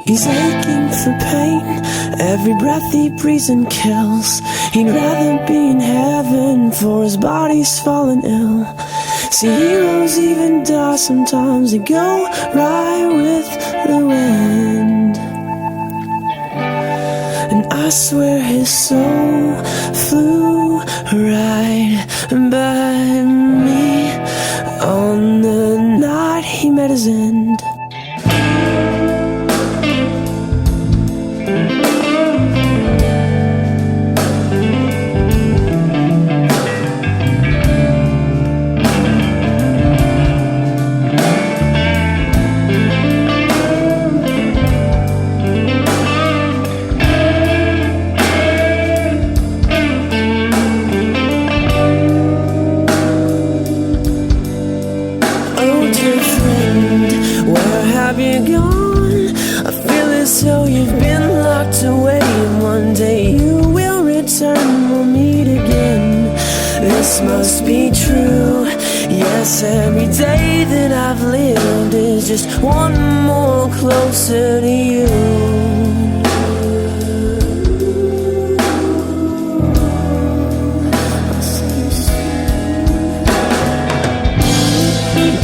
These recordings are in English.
He's aching for pain, every breath he breathes and kills. He'd rather be in heaven, for his body's fallen ill. See, heroes even die sometimes, they go right with the wind. And I swear his soul flew right by me on the night he met his end. Where have you gone? I feel as though you've been locked away, and one day you will return, we'll meet again. This must be true. Yes, every day that I've lived is just one more closer to you.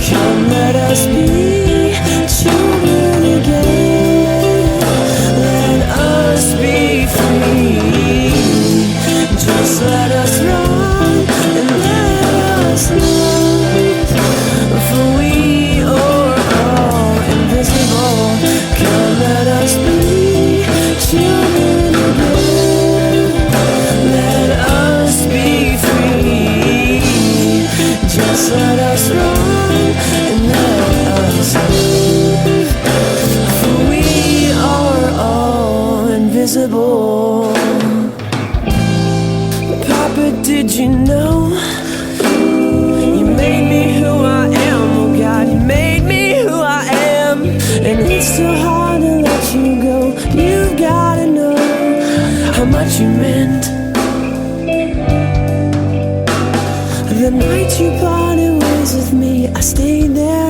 Come, let us be children again. Let us be free. Just let us run and let us love, for we are all invisible. Come, let us be children again. Let us be free. Just let us run and let us live, for we are all invisible. Papa, did you know you made me who I am? Oh God, you made me who I am. And it's so hard to let you go. You've gotta know how much you meant. The night you parted ways with me, I stayed there